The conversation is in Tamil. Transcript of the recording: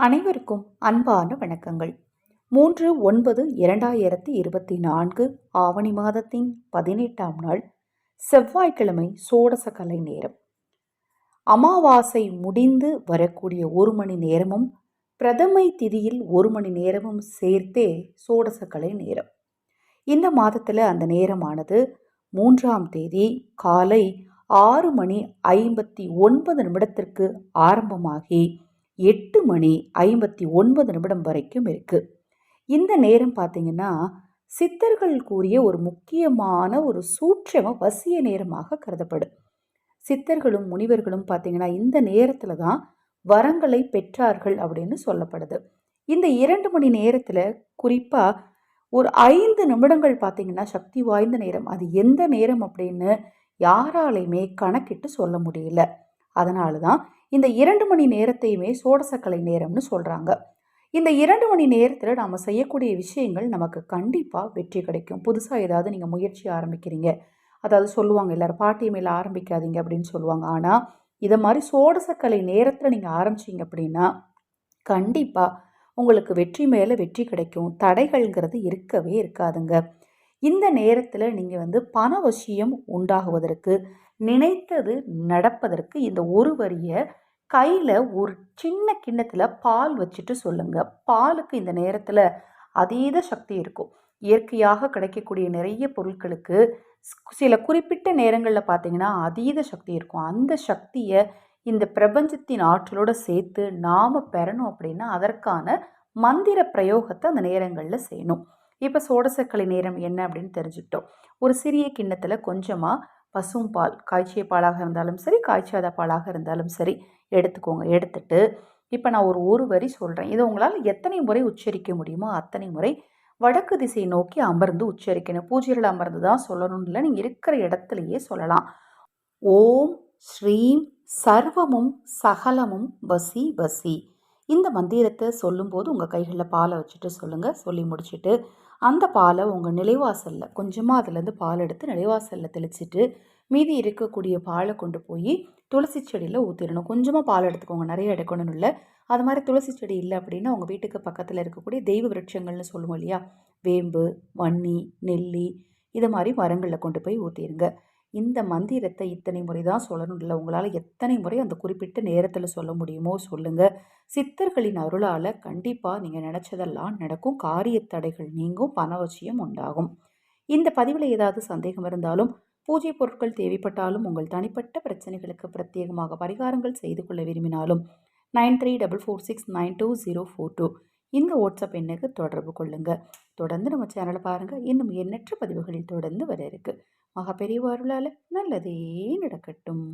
அனைவருக்கும் அன்பான வணக்கங்கள். 3/9/2024 ஆவணி மாதத்தின் 18ஆம் நாள் செவ்வாய்க்கிழமை சோடச கலை நேரம். அமாவாசை முடிந்து வரக்கூடிய 1 மணி நேரமும் பிரதமை திதியில் 1 மணி நேரமும் சேர்த்தே சோடச கலை நேரம். இந்த மாதத்தில் அந்த நேரமானது 3ஆம் தேதி காலை 6:59 ஆரம்பமாகி 8:59 வரைக்கும் இருக்குது. இந்த நேரம் பார்த்திங்கன்னா சித்தர்கள் கூறிய ஒரு முக்கியமான ஒரு சூட்சம வசிய நேரமாக கருதப்படும். சித்தர்களும் முனிவர்களும் பார்த்திங்கன்னா இந்த நேரத்தில் தான் வரங்களை பெற்றார்கள் அப்படின்னு சொல்லப்படுது. இந்த 2 மணி நேரத்தில் குறிப்பாக ஒரு 5 நிமிடங்கள் பார்த்திங்கன்னா சக்தி வாய்ந்த நேரம். அது எந்த நேரம் அப்படின்னு யாராலையுமே கணக்கிட்டு சொல்ல முடியல. அதனால தான் இந்த 2 மணி நேரத்தையுமே சோடசக்கலை நேரம்னு சொல்கிறாங்க. இந்த 2 மணி நேரத்தில் நாம் செய்யக்கூடிய விஷயங்கள் நமக்கு கண்டிப்பாக வெற்றி கிடைக்கும். புதுசாக ஏதாவது நீங்கள் முயற்சி ஆரம்பிக்கிறீங்க, அதாவது சொல்லுவாங்க எல்லோரும் பாட்டி மேலே ஆரம்பிக்காதீங்க அப்படின்னு சொல்லுவாங்க. ஆனால் இதை மாதிரி சோடசக்கலை நேரத்தில் நீங்கள் ஆரம்பிச்சிங்க அப்படின்னா கண்டிப்பாக உங்களுக்கு வெற்றி மேலே வெற்றி கிடைக்கும். தடைகள்ங்கிறது இருக்கவே இருக்காதுங்க. இந்த நேரத்தில் நீங்கள் பணவசியம் உண்டாகுவதற்கு, நினைத்தது நடப்பதற்கு இந்த ஒரு வரியை கையில் ஒரு சின்ன கிண்ணத்தில் பால் வச்சுட்டு சொல்லுங்கள். பாலுக்கு இந்த நேரத்தில் அதீத சக்தி இருக்கும். இயற்கையாக கிடைக்கக்கூடிய நிறைய பொருட்களுக்கு சில குறிப்பிட்ட நேரங்களில் பார்த்திங்கன்னா அதீத சக்தி இருக்கும். அந்த சக்தியை இந்த பிரபஞ்சத்தின் ஆற்றலோடு சேர்த்து நாம் பெறணும் அப்படின்னா அதற்கான மந்திர பிரயோகத்தை அந்த நேரங்களில் செய்யணும். இப்போ சோடசக்கலை நேரம் என்ன அப்படின்னு தெரிஞ்சுக்கிட்டோம். ஒரு சிறிய கிண்ணத்தில் கொஞ்சமாக பசும்பால், காய்ச்சிய பாலாக இருந்தாலும் சரி, காய்ச்சாத பாலாக இருந்தாலும் சரி எடுத்துக்கோங்க. எடுத்துட்டு இப்போ நான் ஒரு வரி சொல்கிறேன். இதை உங்களால் எத்தனை முறை உச்சரிக்க முடியுமோ அத்தனை முறை வடக்கு திசை நோக்கி அமர்ந்து உச்சரிக்கணும். பூஜையில் அமர்ந்து தான் சொல்லணும்னு இல்லை, நீங்கள் இருக்கிற இடத்துலையே சொல்லலாம். ஓம் ஸ்ரீம் சர்வமும் சகலமும் வசி வசி. இந்த மந்திரத்தை சொல்லும்போது உங்கள் கைகளில் பாலை வச்சுட்டு சொல்லுங்கள். சொல்லி முடிச்சுட்டு அந்த பாலை உங்கள் நிலைவாசலில் கொஞ்சமாக அதுலேருந்து பால் எடுத்து நிலைவாசலில் தெளிச்சிட்டு மீதி இருக்கக்கூடிய பாலை கொண்டு போய் துளசி செடியில் ஊற்றிடணும். கொஞ்சமாக பால் எடுத்துக்கோங்க, நிறைய எடுக்கணும்னு இல்லை. அது மாதிரி துளசி செடி இல்லை அப்படின்னா உங்கள் வீட்டுக்கு பக்கத்தில் இருக்கக்கூடிய தெய்வ விருட்சங்கள்னு சொல்லுவோம் இல்லையா, வேம்பு, வன்னி, நெல்லி, இது மாதிரி மரங்களில் கொண்டு போய் ஊற்றிடுங்க. இந்த மந்திரத்தை இத்தனை முறை தான் சொல்லணும் இல்லை, உங்களால் எத்தனை முறை அந்த குறிப்பிட்ட நேரத்தில் சொல்ல முடியுமோ சொல்லுங்கள். சித்தர்களின் அருளால் கண்டிப்பாக நீங்கள் நினச்சதெல்லாம் நடக்கும். காரியத்தடைகள் நீங்கும், பணவசியம் உண்டாகும். இந்த பதிவில் ஏதாவது சந்தேகம் இருந்தாலும், பூஜை பொருட்கள் தேவைப்பட்டாலும், உங்கள் தனிப்பட்ட பிரச்சனைகளுக்கு பிரத்யேகமாக பரிகாரங்கள் செய்து கொள்ள விரும்பினாலும் 9344692042 இந்த வாட்ஸ்அப் எண்ணுக்கு தொடர்பு கொள்ளுங்கள். தொடர்ந்து நம்ம சேனலை பாருங்கள். இன்னும் எண்ணற்ற பதிவுகளில் தொடர்ந்து வர இருக்கு. மகா பெரியவா அருளால் நல்லதே நடக்கட்டும்.